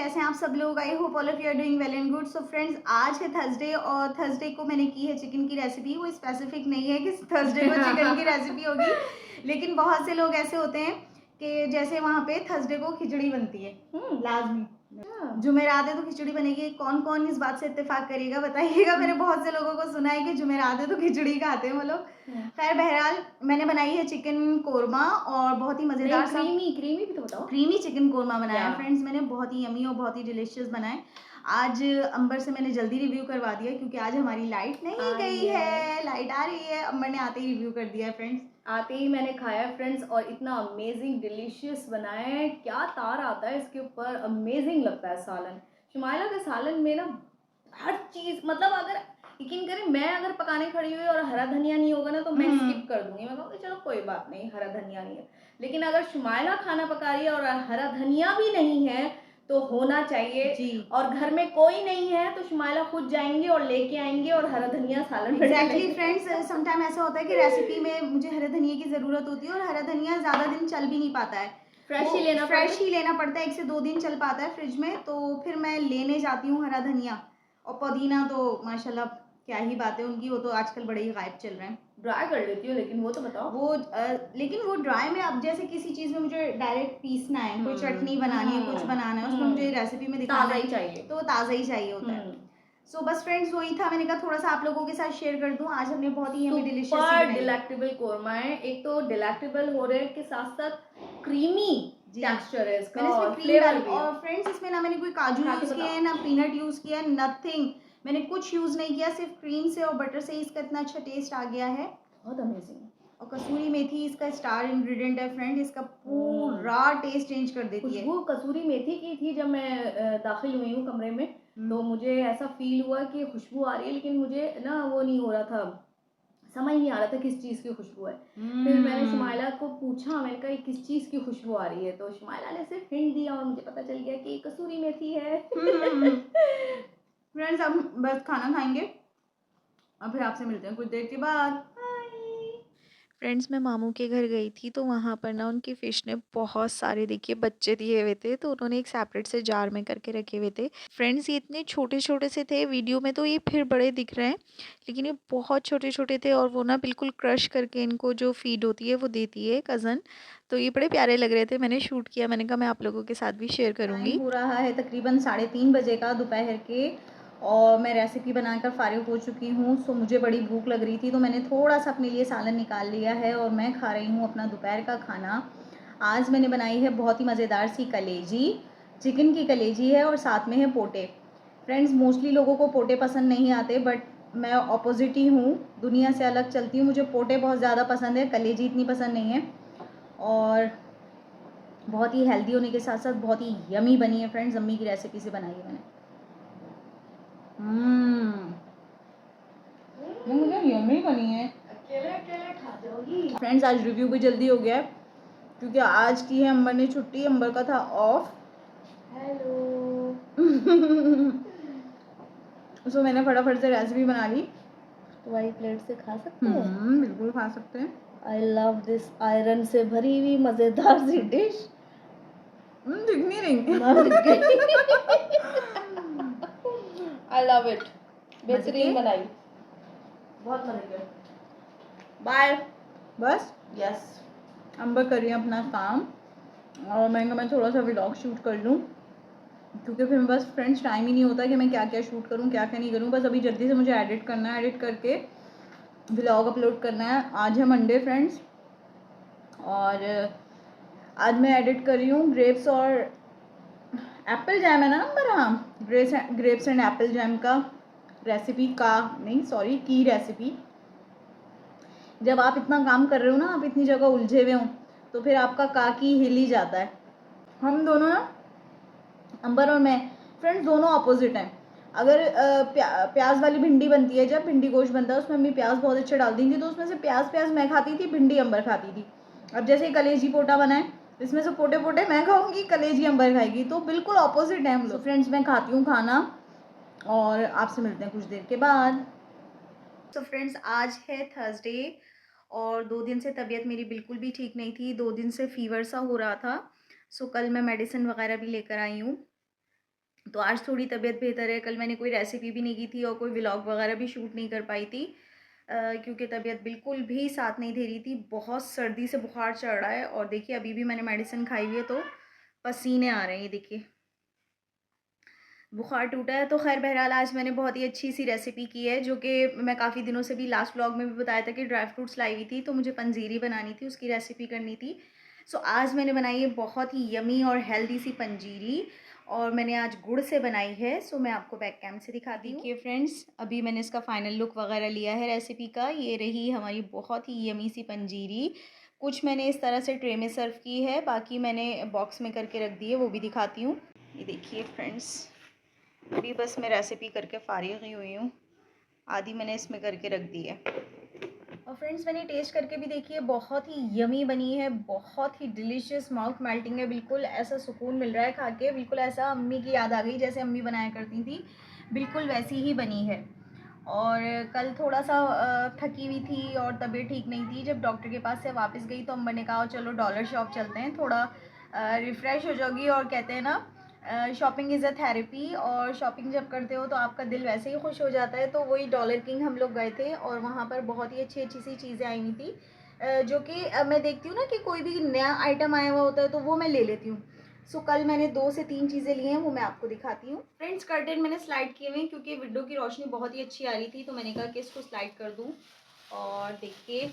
कैसे हैं आप सब लोग? I hope all of you are doing well and good. So friends, आज है थर्सडे और थर्सडे को मैंने की है चिकन की रेसिपी। वो स्पेसिफिक नहीं है कि थर्सडे को चिकन की रेसिपी होगी, लेकिन बहुत से लोग ऐसे होते हैं कि जैसे वहाँ पे थर्सडे को खिचड़ी बनती है लाजमी, जुमेरात है तो खिचड़ी बनेगी। कौन कौन इस बात से इत्तेफाक करिएगा, बताइएगा। मैंने बहुत से लोगों को सुना है कि जुमेरात है तो खिचड़ी खाते हैं वो लोग। खैर बहरहाल, मैंने बनाई है चिकन कोरमा और बहुत ही मज़ेदार सा क्रीमी भी तो बताओ। क्रीमी चिकन कोरमा बनाया है फ्रेंड्स मैंने, बहुत ही यमी और बहुत ही डिलीशियस बनाए। आज अंबर से मैंने जल्दी रिव्यू करवा दिया क्योंकि आज हमारी लाइट नहीं गई है, लाइट आ रही है। अंबर ने आते ही रिव्यू कर दिया है फ्रेंड्स। आते ही मैंने खाया फ्रेंड्स और इतना अमेजिंग डिलीशियस बनाया है। क्या तार आता है इसके ऊपर, अमेजिंग लगता है सालन। शुमाइला के सालन में ना हर चीज़, मतलब अगर यकीन करें, मैं अगर पकाने खड़ी हुई और हरा धनिया नहीं होगा ना तो मैं स्किप कर दूंगी। मैं कहूँगी चलो कोई बात नहीं, हरा धनिया नहीं है। लेकिन अगर शुमाइला खाना पका रही है और हरा धनिया भी नहीं है तो होना चाहिए जी। और घर में कोई नहीं है तो शुमाइला खुद जाएंगे और लेके आएंगे और हरा धनिया सालन एग्जैक्टली फ्रेंड्स, समटाइम ऐसा होता है कि रेसिपी में मुझे हरे धनिया की ज़रूरत होती है और हरा धनिया ज़्यादा दिन चल भी नहीं पाता है। फ्रेश ही लेना पड़ता है, 1 से 2 दिन चल पाता है फ्रिज में। तो फिर मैं लेने जाती हूँ हरा धनिया और पुदीना। तो माशाल्लाह क्या ही बात है उनकी, वो तो आजकल बड़े ही गायब चल रहे हैं। ड्राई कर लेती हूँ, लेकिन वो तो बताओ। लेकिन वो ड्राई में, अब जैसे किसी चीज़ में मुझे डायरेक्ट पीसना है, कोई चटनी बनानी है, कुछ बनाना है, उसमें मुझे रेसिपी में दिखाना ताज़ा है ही चाहिए, तो ताज़ा ही चाहिए होता है। सो बस फ्रेंड्स, वही था, मैंने कहा थोड़ा सा आप लोगों के साथ शेयर कर दूं। आज हमने बहुत ही यम्मी डिलीशियस सी बनाई। डिलेक्टेबल कोरमा है। एक तो डिलेक्टेबल हो रहे के साथ साथ क्रीमी टेक्सचर है इसका और फ्लेवर भी। और फ्रेंड्स, इसमें ना मैंने कोई काजू यूज़ किया है, ना पीनट यूज़ किया है, नथिंग। मैंने कुछ यूज़ नहीं किया, सिर्फ क्रीम से और बटर से ही इसका इतना अच्छा टेस्ट आ गया है। बहुत अमेजिंग। और कसूरी मेथी इसका स्टार इंग्रेडिएंट है फ्रेंड, इसका पूरा टेस्ट चेंज कर देती है। खुशबू कसूरी मेथी की थी जब मैं दाखिल हुई हूँ कमरे में, तो मुझे ऐसा फील हुआ कि खुशबू आ रही है, लेकिन मुझे ना वो नहीं हो रहा था, समझ नहीं आ रहा था किस चीज़ की खुशबू है। फिर मैंने शुमाइला को पूछा, मैंने कहा किस चीज़ की खुशबू आ रही है, तो शुमाइला ने सिर्फ हिंट दिया और मुझे पता चल गया कि कसूरी मेथी है। फ्रेंड्स, अब बस खाना खाएंगे और फिर आपसे मिलते हैं कुछ देर के बाद। फ्रेंड्स, मैं मामू के घर गई थी तो वहाँ पर ना उनकी फ़िश ने बहुत सारे देखिए बच्चे दिए हुए थे, तो उन्होंने एक सेपरेट से जार में करके रखे हुए थे। फ्रेंड्स, ये इतने छोटे छोटे से थे, वीडियो में तो ये फिर बड़े दिख रहे हैं, लेकिन ये बहुत छोटे छोटे थे। और वो ना बिल्कुल क्रश करके इनको जो फीड होती है वो देती है कज़न। तो ये बड़े प्यारे लग रहे थे, मैंने शूट किया, मैंने कहा मैं आप लोगों के साथ भी शेयर करूँगी। हो रहा है तकरीबन 3:30 बजे का दोपहर के, और मैं रेसिपी बनाकर फ़ारिग हो चुकी हूँ। सो मुझे बड़ी भूख लग रही थी तो मैंने थोड़ा सा अपने लिए सालन निकाल लिया है और मैं खा रही हूँ अपना दोपहर का खाना। आज मैंने बनाई है बहुत ही मज़ेदार सी कलेजी, चिकन की कलेजी है और साथ में है पोटे। फ्रेंड्स, मोस्टली लोगों को पोटे पसंद नहीं आते, बट मैं ऑपोजिट ही हूँ, दुनिया से अलग चलती हूँ। मुझे पोटे बहुत ज़्यादा पसंद है, कलेजी इतनी पसंद नहीं है। और बहुत ही हेल्दी होने के साथ साथ बहुत ही यमी बनी है फ्रेंड्स, अम्मी की रेसिपी से बनाई है मैंने। मुझे यमी बनी है। अकेले अकेले खा जाओगी फ्रेंड्स, आज रिव्यू भी जल्दी हो गया है क्योंकि आज की है अंबर ने छुट्टी, अंबर का था ऑफ। हेलो। सो मैंने फटाफट से रेसिपी बना ली। तो वाली प्लेट से खा सकते हैं? बिल्कुल खा सकते हैं। आई लव दिस आयरन से भरी हुई मज़ेदार सी डिश। दिख नहीं रही। आई लव इट, बेहतरीन बनाई, बहुत मजे के। बाय। बस यस। अंबर कर रही है अपना काम और मैं थोड़ा सा व्लॉग शूट कर लूँ क्योंकि फिर बस फ्रेंड्स टाइम ही नहीं होता कि मैं क्या क्या शूट करूँ, क्या क्या नहीं करूँ। बस अभी जल्दी से मुझे एडिट करना है, एडिट करके व्लॉग अपलोड करना है। आज है मंडे फ्रेंड्स, और आज मैं एडिट कर रही हूँ ग्रेप्स और एप्पल जैम है ना नंबर, हाँ, ग्रेप्स एंड एप्पल जैम का रेसिपी का नहीं, सॉरी, की रेसिपी। जब आप इतना काम कर रहे हो ना, आप इतनी जगह उलझे हुए हो, तो फिर आपका का की हिल ही जाता है। हम दोनों ना, अंबर और मैं फ्रेंड्स, दोनों अपोजिट हैं। अगर प्याज वाली भिंडी बनती है, जब भिंडी गोश्त बनता है उसमें अम्मी प्याज बहुत अच्छे डालती थी, तो उसमें से प्याज मैं खाती थी, भिंडी अंबर खाती थी। अब जैसे कलेजी पोटा बना है, इसमें से पोटे पोटे मैं खाऊंगी, कलेजी अंबर खाएगी, तो बिल्कुल अपोजिट है हम लोग। फ्रेंड्स, मैं खाती हूँ खाना और आपसे मिलते हैं कुछ देर के बाद। तो फ्रेंड्स, आज है थर्सडे और 2 दिन से तबीयत मेरी बिल्कुल भी ठीक नहीं थी, 2 दिन से फ़ीवर सा हो रहा था। सो कल मैं मेडिसिन वगैरह भी लेकर आई हूँ। तो आज थोड़ी तबीयत बेहतर है। कल मैंने कोई रेसिपी भी नहीं की थी और कोई व्लॉग वगैरह भी शूट नहीं कर पाई थी, क्योंकि तबीयत बिल्कुल भी साथ नहीं दे रही थी। बहुत सर्दी से बुखार चढ़ रहा है और देखिए अभी भी मैंने मेडिसिन खाई हुई है तो पसीने आ रहे हैं, ये देखिए बुखार टूटा है। तो खैर बहरहाल आज मैंने बहुत ही अच्छी सी रेसिपी की है, जो कि मैं काफ़ी दिनों से भी लास्ट व्लॉग में भी बताया था कि ड्राई फ्रूट्स लाई हुई थी, तो मुझे पंजीरी बनानी थी, उसकी रेसिपी करनी थी। सो आज मैंने बनाई है बहुत ही यमी और हेल्दी सी पंजीरी, और मैंने आज गुड़ से बनाई है। सो मैं आपको बैक कैम से दिखाती हूँ। देखिए फ्रेंड्स, अभी मैंने इसका फाइनल लुक वगैरह लिया है रेसिपी का। ये रही हमारी बहुत ही यमी सी पंजीरी। कुछ मैंने इस तरह से ट्रे में सर्व की है, बाकी मैंने बॉक्स में करके रख दी है, वो भी दिखाती हूँ। ये देखिए फ्रेंड्स, अभी बस मैं रेसिपी करके फ़ारिग ही हुई हूँ, आधी मैंने इसमें करके रख दी है। और फ्रेंड्स मैंने टेस्ट करके भी देखी है, बहुत ही यमी बनी है, बहुत ही डिलीशियस, माउथ मेल्टिंग है, बिल्कुल ऐसा सुकून मिल रहा है खा के, बिल्कुल ऐसा अम्मी की याद आ गई जैसे अम्मी बनाया करती थी, बिल्कुल वैसी ही बनी है। और कल थोड़ा सा थकी हुई थी और तबीयत ठीक नहीं थी। जब डॉक्टर के पास से वापस गई तो अम्मा ने कहा चलो डॉलर शॉप चलते हैं, थोड़ा रिफ़्रेश हो जाओगी। और कहते हैं ना, शॉपिंग इज़ अ थेरेपी, और शॉपिंग जब करते हो तो आपका दिल वैसे ही खुश हो जाता है। तो वही डॉलर किंग हम लोग गए थे और वहाँ पर बहुत ही अच्छी अच्छी सी चीज़ें आई हुई थी, जो कि मैं देखती हूँ ना कि कोई भी नया आइटम आया हुआ होता है तो वो मैं ले लेती हूँ। सो कल मैंने 2 से 3 चीज़ें ली हैं, वो मैं आपको दिखाती हूँ। फ्रेंड्स कर्टेन मैंने स्लाइड किए हुए हैं क्योंकि विंडो की रोशनी बहुत ही अच्छी आ रही थी, तो मैंने कहा कि इसको स्लाइड कर दूँ। और देखिए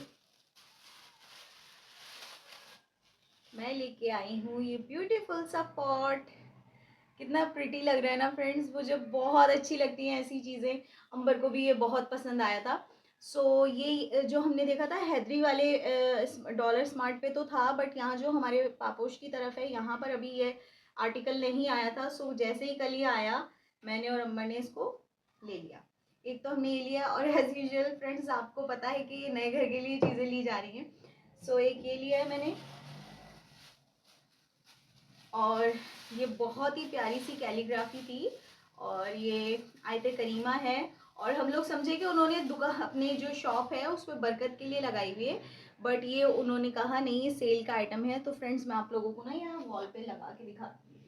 मैं लेके आई हूँ ये ब्यूटीफुल सा पॉट। कितना प्रिटी लग रहा है ना फ्रेंड्स, मुझे बहुत अच्छी लगती हैं ऐसी चीज़ें। अंबर को भी ये बहुत पसंद आया था। सो ये जो हमने देखा था हैदरी वाले डॉलर स्मार्ट पे तो था, बट यहाँ जो हमारे पापोश की तरफ है यहाँ पर अभी ये आर्टिकल नहीं आया था। सो जैसे ही कल ये आया मैंने और अम्बर ने इसको ले लिया। एक तो हमने ये लिया, और एज यूजल फ्रेंड्स आपको पता है कि नए घर के लिए चीज़ें ली जा रही हैं। सो एक ये लिया है मैंने, और ये बहुत ही प्यारी सी कैलीग्राफी थी, और ये आयत करीमा है। और हम लोग समझे कि उन्होंने दुकान अपने जो शॉप है उस पर बरकत के लिए लगाई हुई है, बट ये उन्होंने कहा नहीं ये सेल का आइटम है। तो फ्रेंड्स मैं आप लोगों को ना यहाँ वॉल पे लगा के दिखाती हूँ,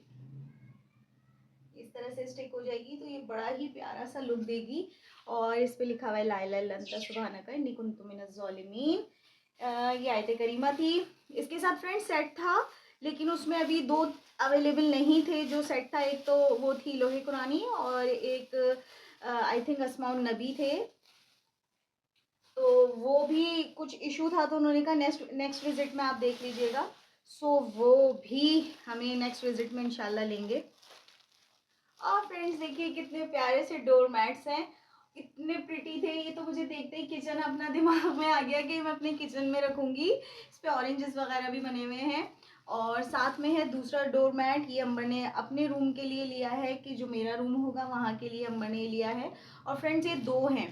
इस तरह से स्टिक हो जाएगी तो ये बड़ा ही प्यारा सा लुक देगी। और इस पे लिखा हुआ है ला इलाहा इल्लल्लाह सुब्हानका इन्नी कुन्तु मिनज़ ज़ालिमीन। ये आयत करीमा थी। इसके साथ फ्रेंड्स सेट था, लेकिन उसमें अभी 2 अवेलेबल नहीं थे जो सेट था। एक तो वो थी लोहे कुरानी, और एक आई थिंक अस्माउन नबी थे। तो वो भी कुछ इशू था, तो उन्होंने कहा नेक्स्ट नेक्स्ट विजिट में आप देख लीजिएगा। सो वो भी हमें नेक्स्ट विजिट में इंशाल्लाह लेंगे। और फ्रेंड्स देखिए कितने प्यारे से डोर मैट्स हैं, इतने प्रिटी थे। ये तो मुझे देखते ही किचन अपना दिमाग में आ गया कि मैं अपने किचन में रखूँगी। इस पे ऑरेंजेस वगैरह भी बने हुए हैं, और साथ में है दूसरा डोर मैट। ये अम्बर ने अपने रूम के लिए लिया है, कि जो मेरा रूम होगा वहाँ के लिए अम्बर ने लिया है। और फ्रेंड्स ये 2 हैं,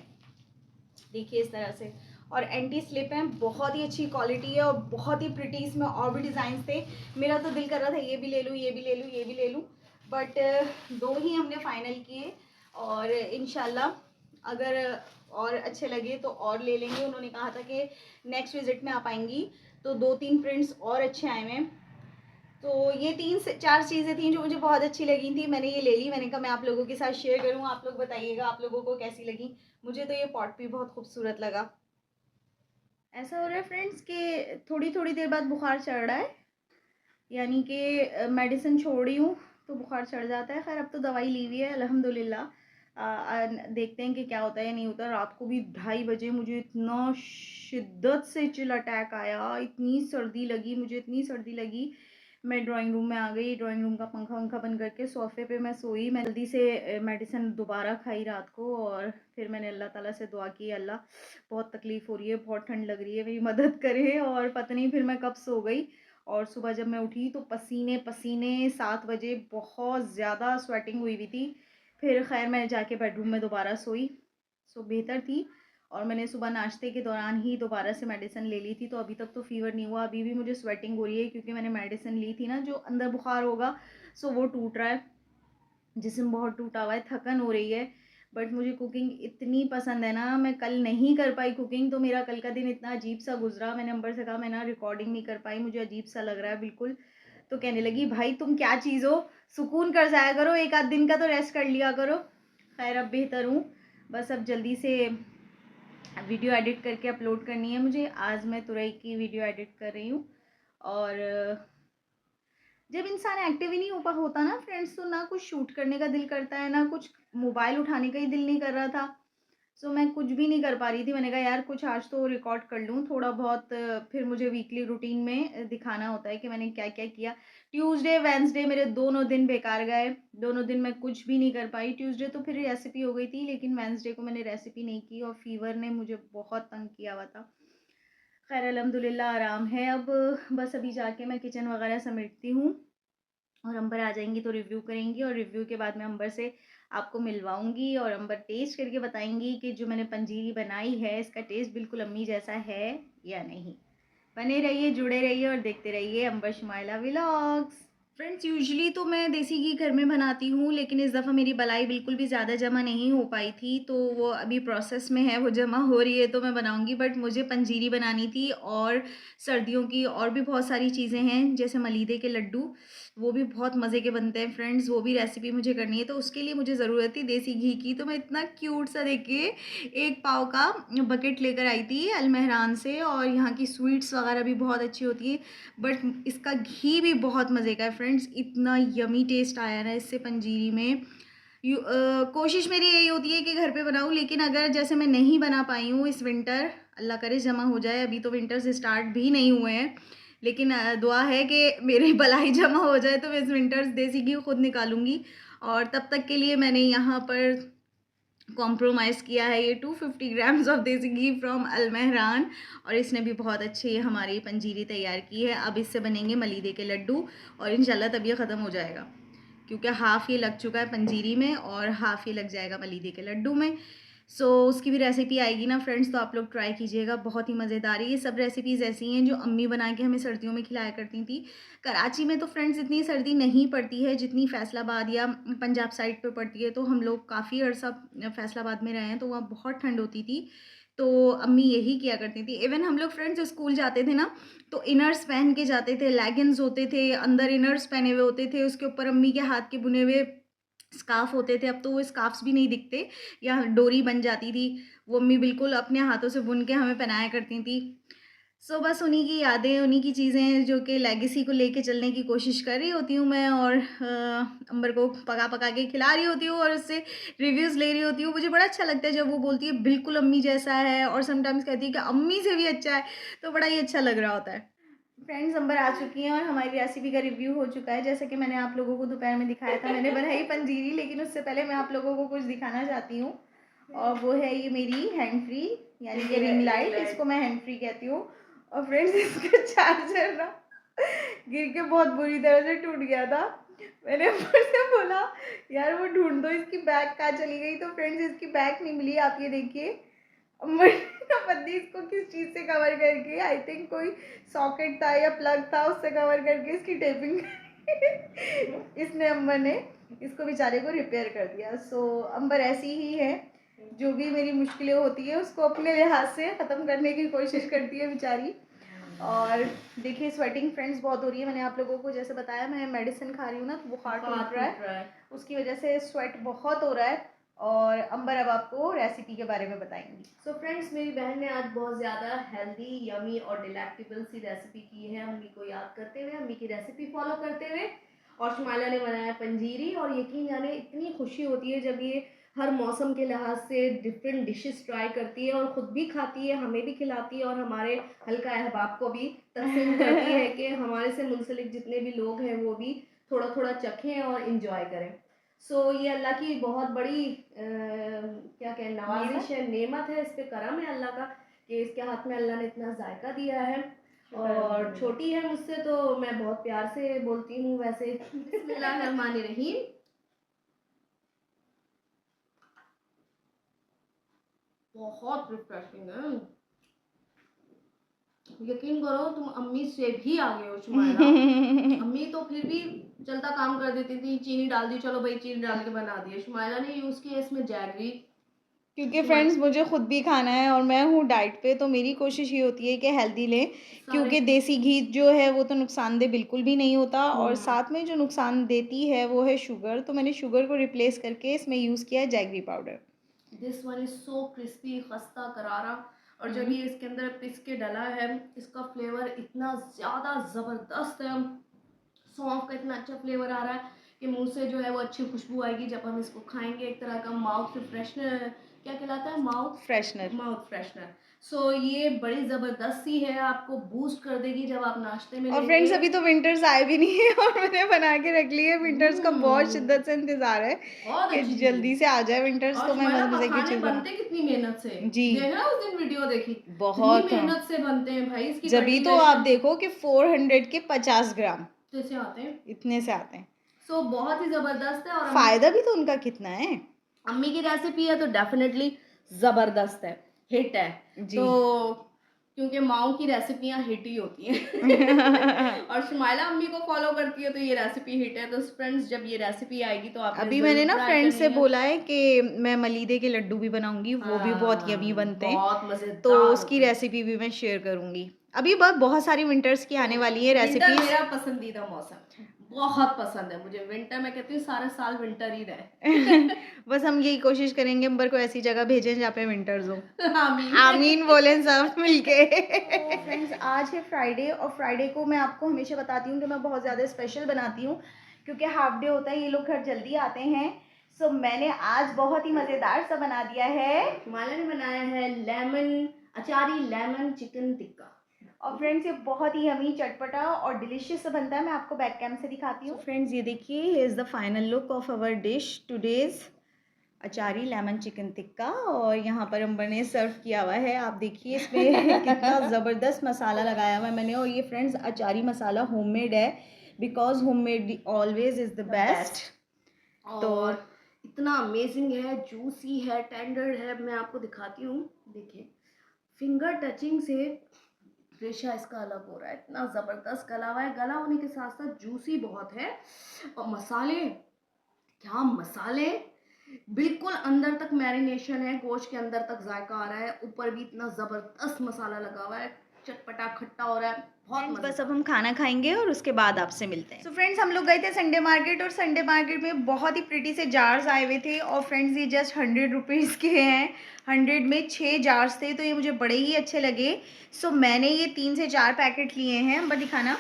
देखिए इस तरह से, और एंटी स्लिप हैं, बहुत ही अच्छी क्वालिटी है और बहुत ही प्रिटी। इसमें और भी डिज़ाइन थे, मेरा तो दिल कर रहा था ये भी ले लूँ, ये भी ले लूँ, ये भी ले लूँ, बट 2 ही हमने फाइनल किए। और इंशाल्लाह अगर और अच्छे लगे तो और ले लेंगे। उन्होंने कहा था कि नेक्स्ट विजिट में आप आएंगी तो 2-3 प्रिंट्स और अच्छे आए हैं। तो ये 3 से 4 चीज़ें थी जो मुझे बहुत अच्छी लगी थी, मैंने ये ले ली। मैंने कहा मैं आप लोगों के साथ शेयर करूँ, आप लोग बताइएगा आप लोगों को कैसी लगी। मुझे तो ये पॉट भी बहुत खूबसूरत लगा। ऐसा हो रहा है फ्रेंड्स कि थोड़ी थोड़ी देर बाद बुखार चढ़ रहा है, यानी कि मेडिसिन छोड़ी हूँ तो बुखार चढ़ जाता है। खैर अब तो दवाई ली हुई है अल्हम्दुलिल्लाह। देखते हैं कि क्या होता है या नहीं होता। रात को भी 2:30 बजे मुझे इतना शिद्दत से चिल अटैक आया, इतनी सर्दी लगी मुझे, इतनी सर्दी लगी। मैं ड्राइंग रूम में आ गई, ड्राइंग रूम का पंखा वंखा बंद करके सोफ़े पे मैं सोई। मैं जल्दी से मेडिसिन दोबारा खाई रात को, और फिर मैंने अल्लाह ताला से दुआ की, अल्लाह बहुत तकलीफ़ हो रही है, बहुत ठंड लग रही है, मेरी मदद करे। और पता नहीं फिर मैं कब सो गई, और सुबह जब मैं उठी तो पसीने पसीने, 7 बजे बहुत ज़्यादा स्वेटिंग हुई हुई थी। फिर खैर मैं जाके बेडरूम में दोबारा सोई, सो बेहतर थी। और मैंने सुबह नाश्ते के दौरान ही दोबारा से मेडिसिन ले ली थी, तो अभी तक तो फ़ीवर नहीं हुआ। अभी भी मुझे स्वेटिंग हो रही है क्योंकि मैंने मेडिसिन ली थी ना, जो अंदर बुखार होगा सो वो टूट रहा है, जिस्म बहुत टूटा हुआ है, थकन हो रही है। बट मुझे कुकिंग इतनी पसंद है ना, मैं कल नहीं कर पाई कुकिंग, तो मेरा कल का दिन इतना अजीब सा गुजरा। मैंने अंबर से कहा मैं ना रिकॉर्डिंग नहीं कर पाई, मुझे अजीब सा लग रहा है बिल्कुल। तो कहने लगी भाई तुम क्या चीज़ हो, सुकून कर जाया करो, एक आध दिन का तो रेस्ट कर लिया करो। खैर अब बेहतर हूँ, बस अब जल्दी से वीडियो एडिट करके अपलोड करनी है मुझे। आज मैं तुरई की वीडियो एडिट कर रही हूँ। और जब इंसान एक्टिव ही नहीं होता ना फ्रेंड्स, तो ना कुछ शूट करने का दिल करता है, ना कुछ मोबाइल उठाने का ही दिल नहीं कर रहा था। सो मैं कुछ भी नहीं कर पा रही थी। मैंने कहा यार कुछ आज तो रिकॉर्ड कर लूँ थोड़ा बहुत, फिर मुझे वीकली रूटीन में दिखाना होता है कि मैंने क्या क्या किया। ट्यूसडे वेंसडे मेरे दोनों दिन बेकार गए, दोनों दिन मैं कुछ भी नहीं कर पाई। ट्यूसडे तो फिर रेसिपी हो गई थी, लेकिन वेंसडे को मैंने रेसिपी नहीं की और फीवर ने मुझे बहुत तंग किया हुआ था। खैर अल्हम्दुलिल्लाह आराम है अब। बस अभी जाके मैं किचन वगैरह समेटती हूँ और अंबर आ जाएंगी तो रिव्यू करेंगी, और रिव्यू के बाद मैं अंबर से आपको मिलवाऊंगी और अंबर टेस्ट करके बताएंगी कि जो मैंने पंजीरी बनाई है इसका टेस्ट बिल्कुल अम्मी जैसा है या नहीं। बने रहिए, जुड़े रहिए और देखते रहिए अंबर शुमाइला व्लॉग्स। फ्रेंड्स यूजुअली तो मैं देसी घी घर में बनाती हूँ, लेकिन इस दफ़ा मेरी मलाई बिल्कुल भी ज़्यादा जमा नहीं हो पाई थी, तो वो अभी प्रोसेस में है, वो जमा हो रही है तो मैं बनाऊँगी। बट मुझे पंजीरी बनानी थी और सर्दियों की और भी बहुत सारी चीज़ें हैं, जैसे मलीदे के लड्डू, वो भी बहुत मज़े के बनते हैं फ्रेंड्स, वो भी रेसिपी मुझे करनी है। तो उसके लिए मुझे ज़रूरत थी देसी घी की। तो मैं इतना क्यूट सा देखिए 1 पाव का बकेट लेकर आई थी अलमहरान से, और यहाँ की स्वीट्स वगैरह भी बहुत अच्छी होती है। बट इसका घी भी बहुत मज़े का है फ्रेंड्स, इतना यमी टेस्ट आया ना इससे पंजीरी में। कोशिश मेरी यही होती है कि घर पे बनाऊँ, लेकिन अगर जैसे मैं नहीं बना पाई हूँ इस विंटर, अल्लाह करे जमा हो जाए, अभी तो विंटर्स स्टार्ट भी नहीं हुए हैं, लेकिन दुआ है कि मेरी बलाई जमा हो जाए तो मैं इस विंटर्स देसी घी खुद निकालूंगी। और तब तक के लिए मैंने यहाँ पर कॉम्प्रोमाइज़ किया है ये 250 ग्राम्स ऑफ देसी घी फ्रॉम अलमहरान, और इसने भी बहुत अच्छी हमारी पंजीरी तैयार की है। अब इससे बनेंगे मलीदे के लड्डू, और इंशाल्लाह तब ये ख़त्म हो जाएगा, क्योंकि हाफ़ ये लग चुका है पंजीरी में और हाफ़ ये लग जाएगा मलीदे के लड्डू में। सो उसकी भी रेसिपी आएगी ना फ्रेंड्स, तो आप लोग ट्राई कीजिएगा, बहुत ही मज़ेदार है। ये सब रेसिपीज़ ऐसी हैं जो अम्मी बना के हमें सर्दियों में खिलाया करती थी। कराची में तो फ्रेंड्स इतनी सर्दी नहीं पड़ती है जितनी फैसलाबाद या पंजाब साइड पे पड़ती है। तो हम लोग काफ़ी अर्सा फैसलाबाद में रहे हैं, तो वहाँ बहुत ठंड होती थी, तो अम्मी यही किया करती थी। इवन हम लोग फ्रेंड्स स्कूल जाते थे ना, तो इनर्स पहन के जाते थे, लेगिंग्स होते थे, अंदर इनर्स पहने हुए होते थे, उसके ऊपर अम्मी के हाथ के बुने हुए स्कार्फ होते थे। अब तो वो स्कार्फ्स भी नहीं दिखते, या डोरी बन जाती थी, वो अम्मी बिल्कुल अपने हाथों से बुन के हमें पहनाया करती थी। सो बस उन्हीं की यादें, उन्हीं की चीज़ें जो कि लेगेसी को लेके चलने की कोशिश कर रही होती हूँ मैं, और अंबर को पका पका के खिला रही होती हूँ और उससे रिव्यूज़ ले रही होती हूँ। मुझे बड़ा अच्छा लगता है जब वो बोलती है बिल्कुल अम्मी जैसा है, और समटाइम्स कहती है कि अम्मी से भी अच्छा है, तो बड़ा ही अच्छा लग रहा होता है। फ्रेंड्स अंबर आ चुकी हैं और हमारी रेसिपी का रिव्यू हो चुका है। जैसे कि मैंने आप लोगों को दोपहर में दिखाया था, मैंने बनाई पंजीरी, लेकिन उससे पहले मैं आप लोगों को कुछ दिखाना चाहती हूँ, और वो है ये मेरी हैंड फ्री यानी कि रिंग लाइट, इसको मैं हैंड फ्री कहती हूँ। और फ्रेंड्स इसका चार्जर ना गिर के बहुत बुरी तरह से टूट गया था। मैंने अंबर से बोला यार वो ढूंढ दो इसकी बैग कहाँ चली गई, तो फ्रेंड्स इसकी बैग नहीं मिली। आप ये देखिए अंबर ने बंदी इसको किस चीज़ से कवर करके, आई थिंक कोई सॉकेट था या प्लग था, उससे कवर करके इसकी टेपिंग इसने अंबर ने इसको बेचारे को रिपेयर कर दिया। सो अंबर ऐसी ही है, जो भी मेरी मुश्किलें होती है उसको अपने लिहाज से ख़त्म करने की कोशिश करती है बेचारी। और देखिए स्वेटिंग फ्रेंड्स बहुत हो रही है। मैंने आप लोगों को जैसे बताया मैं मेडिसिन खा रही हूँ ना, तो बुखार टूट रहा है, उसकी वजह से स्वेट बहुत हो रहा है। और अंबर अब आपको रेसिपी के बारे में बताएंगी। सो फ्रेंड्स मेरी बहन ने आज बहुत ज़्यादा हेल्दी, यमी और डिलेक्टेबल सी रेसिपी की है, अम्मी को याद करते हुए, अम्मी की रेसिपी फॉलो करते हुए। और शुमाइला ने बनाया पंजीरी, और यकीन जाने इतनी खुशी होती है जब ये हर मौसम के लिहाज से डिफरेंट डिशेस ट्राई करती है, और ख़ुद भी खाती है, हमें भी खिलाती है, और हमारे हल्का अहबाब को भी तकसीम करती है कि हमारे से मुंसलिक जितने भी लोग हैं वो भी थोड़ा थोड़ा चखें और इन्जॉय करें। सो ये अल्लाह की बहुत बड़ी क्या कहें नवाजिश है, नेमत है, इस पे करम है अल्लाह का कि इसके हाथ में अल्लाह ने इतना जायका दिया है। और छोटी है मुझसे तो मैं बहुत प्यार से बोलती हूँ वैसे। बिस्मिल्लाहिर्रहमानिर्रहीम। बहुत रिफ्रेशिंग है, यकीन करो तुम अम्मी से भी आगे हो शुमाइला। अम्मी तो फिर भी चलता काम कर देती थी, चीनी डाल दी, चलो भाई चीनी डाल के बना दिए। शुमाइला ने यूज़ किया इसमें जैगरी, क्योंकि फ्रेंड्स मुझे खुद भी खाना है और मैं हूँ डाइट पे, तो मेरी कोशिश ये होती है कि हेल्दी लें, क्योंकि देसी घी जो है वो तो नुकसानदेह बिल्कुल भी नहीं होता, और साथ में जो नुकसान देती है वो है शुगर। तो मैंने शुगर को रिप्लेस करके इसमें यूज़ किया है jaggery powder. This one is so crispy, खस्ता करारा, और जब ये इसके अंदर पिस के डला है, इसका फ्लेवर इतना ज़्यादा ज़बरदस्त है। सौंफ का इतना अच्छा फ्लेवर आ रहा है कि मुंह से जो है वो अच्छी खुशबू आएगी जब हम इसको खाएंगे। एक तरह का माउथ फ्रेशनर, क्या कहलाता है, माउथ फ्रेशनर। सो ये बड़ी ज़बरदस्त सी है, आपको बूस्ट कर देगी जब आप नाश्ते में और लेंगे। फ्रेंड्स अभी तो विंटर्स आए भी नहीं है और मैंने बना के रख ली है। विंटर्स का बहुत शिद्दत से इंतजार है बहुत कि अच्छी जल्दी से आ जाए विंटर्स, और तो मैं तुम्हारा मजे की पखाने चीज बना। बनते कितनी मेहनत से, जी। देखा उस दिन वीडियो देखी, बहुत कितनी मेहनत से बनते हैं भाई। इसकी जभी तो आप देखो कि 400 के 50 ग्राम जैसे आते हैं, इतने से आते हैं। सो बहुत ही जबरदस्त है। और फायदा भी तो उनका कितना है। अम्मी की रेसिपी है तो डेफिनेटली जबरदस्त है, हिट है जी। तो क्योंकि माओ की रेसिपियां हिट ही होती हैं और शुमाइला अम्मी को फॉलो करती है तो ये रेसिपी हिट है। तो फ्रेंड्स जब ये रेसिपी आएगी तो आपने अभी जरूर मैंने ना try फ्रेंड करनी से है। बोला है कि मैं मलीदे के लड्डू भी बनाऊंगी, वो भी बहुत यमी बनते हैं, बहुत मजेदार तो उसकी रेसिपी भी मैं शेयर करूंगी। अभी बहुत सारी विंटर्स की आने वाली है विंटर रेसिपीज। मेरा पसंदीदा मौसम, बहुत पसंद है मुझे विंटर। मैं कहती हूँ सारे साल विंटर ही रहे बस हम यही कोशिश करेंगे अंबर को ऐसी जगह भेजें जहाँ पे विंटर्स हो। आमीन आमीन बोलें सब मिलके। फ्रेंड्स आज है फ्राइडे, और फ्राइडे को मैं आपको हमेशा बताती हूँ कि मैं बहुत ज़्यादा स्पेशल बनाती हूँ, क्योंकि हाफ डे होता है, ये लोग घर जल्दी आते हैं। सो मैंने आज बहुत ही मज़ेदार सा बना दिया है। शुमाइला ने बनाया है अचारी लेमन चिकन टिक्का। और फ्रेंड्स ये बहुत ही यमी, चटपटा और डिलीशियस सा बनता है। मैं आपको बैक कैम से दिखाती हूँ। फ्रेंड्स ये देखिए, here is the final look of our dish today's achari lemon chicken tikka. और यहाँ पर अंबर ने सर्व किया हुआ है, आप देखिए इसमें कितना ज़बरदस्त मसाला लगाया हुआ है मैंने। और ये फ्रेंड्स अचारी मसाला होममेड है, because homemade always is the best. तो इतना अमेजिंग है, जूसी है, टेंडर है। मैं आपको दिखाती हूँ, देखिए फिंगर टचिंग से रेशा इसका अलग हो रहा है, इतना ज़बरदस्त गला हुआ है। गला होने के साथ साथ जूसी बहुत है, और मसाले, क्या मसाले, बिल्कुल अंदर तक मैरिनेशन है, गोश्त के अंदर तक जायका आ रहा है, ऊपर भी इतना ज़बरदस्त मसाला लगा हुआ है, चटपटा खट्टा हो रहा है, बहुत बस अब हम खाना खाएंगे और उसके बाद आपसे मिलते हैं। सो फ्रेंड्स हम लोग गए थे संडे मार्केट, और संडे मार्केट में बहुत ही प्रिटी से जार्स आए हुए थे। और फ्रेंड्स ये जस्ट 100 रुपीज़ के हैं, 100 में 6 जार्स थे, तो ये मुझे बड़े ही अच्छे लगे। सो मैंने ये 3 से 4 पैकेट लिए हैं। अंबर दिखाना।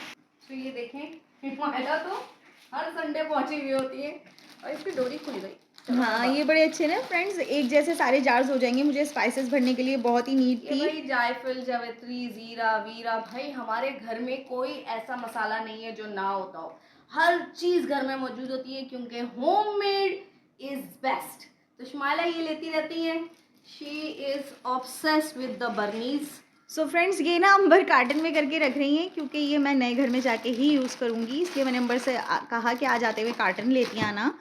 तो ये देखें, महिला तो हर संडे पहुंची हुई होती है, और इसकी डोरी खुल गई। हाँ ये बड़े अच्छे ना फ्रेंड्स, एक जैसे सारे जार्स हो जाएंगे। मुझे स्पाइसेस भरने के लिए बहुत ही नीड थी। भाई जायफल, जावित्री, जीरा, वीरा, भाई हमारे घर में कोई ऐसा मसाला नहीं है जो ना होता हो। हर चीज़ घर में मौजूद होती है, क्योंकि होममेड इज़ बेस्ट। तो शुमाइला ये लेती रहती हैं, she is obsessed with the Bernays. So friends ये ना अंबर कार्टन में करके रख रही हैं, क्योंकि ये मैं नए घर में जाके ही यूज़ करूँगी, इसलिए मैंने अंबर से कहा कि आज आते हुए कार्टन लेती आना,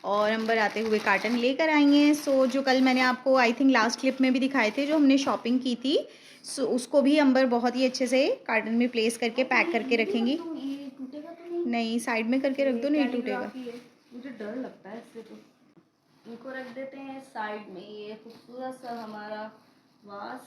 और अंबर आते हुए कार्टन लेकर आई हैं। सो जो कल मैंने आपको आई थिंक लास्ट क्लिप में भी दिखाए थे, जो हमने शॉपिंग की थी, सो उसको भी अंबर बहुत ही अच्छे से कार्टन में प्लेस करके पैक करके रखेंगी। ये टूटेगा तो नहीं, साइड में करके रख दो, नहीं टूटेगा। मुझे डर लगता है इससे, तो इनको रख देते हैं साइड में। ये खूबसूरत सा हमारा वास।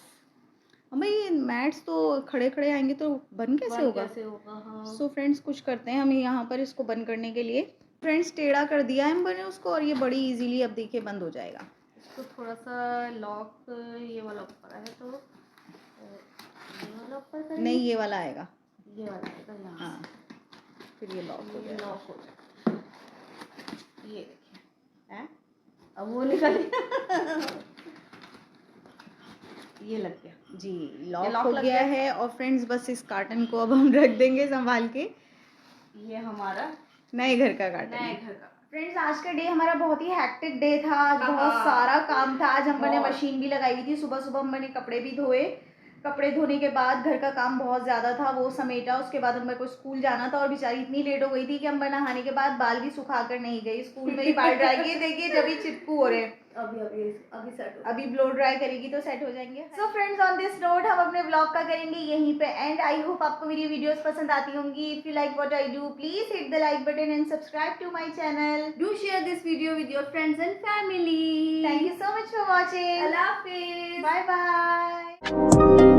अम्मा ये मैट्स तो खड़े खड़े आएंगे तो बंद कैसे होगा? हाँ। सो फ्रेंड्स कुछ करते हैं हम यहाँ पर इसको बंद करने के लिए। फ्रेंड्स टेढ़ा कर दिया है अंबर ने उसको, और ये बड़ी इजीली अब देखिए बंद हो जाएगा। इसको थोड़ा सा लॉक, ये वाला ऊपर है तो ये वाला ऊपर करेंगे। नहीं ये वाला आएगा, ये वाला आएगा यहाँ। हाँ फिर ये लॉक हो जाएगा। लॉक हो जाएगा। ये देखिए है, अब वो निकल गया ये लग गया जी, लॉक लॉक हो लग गया गया। है। और फ्रेंड्स बस इस कार्टन को अब हम रख देंगे संभाल के। ये हमारा नए घर का कार्टन नए है। घर का। फ्रेंड्स आज का डे हमारा बहुत ही हैक्टिक डे था, आज बहुत सारा काम था। आज अंबर ने मशीन भी लगाई हुई थी, सुबह सुबह अंबर ने कपड़े भी धोए, कपड़े धोने के बाद घर का काम बहुत ज़्यादा था, वो समेटा। उसके बाद अम्बर को स्कूल जाना था और बेचारी इतनी लेट हो गई थी कि अम्बर नहाने के बाद बाल भी सुखा कर नहीं गई, स्कूल में ही बाल ड्राई किए। देखिए जब भी चिपकू हो रहे हैं, अभी सेट हो, अभी ब्लो ड्राई करेगी तो सेट हो जाएंगे। So friends, on this note हम अपने ब्लॉग का करेंगे यहीं पे एंड। आई होप आपको मेरी वीडियोस पसंद आती होंगी। If you like what I do, please hit the like button and subscribe to my channel. Do share this video with your friends and family. Thank you so much for watching. अल्लाह हाफिज। Bye bye.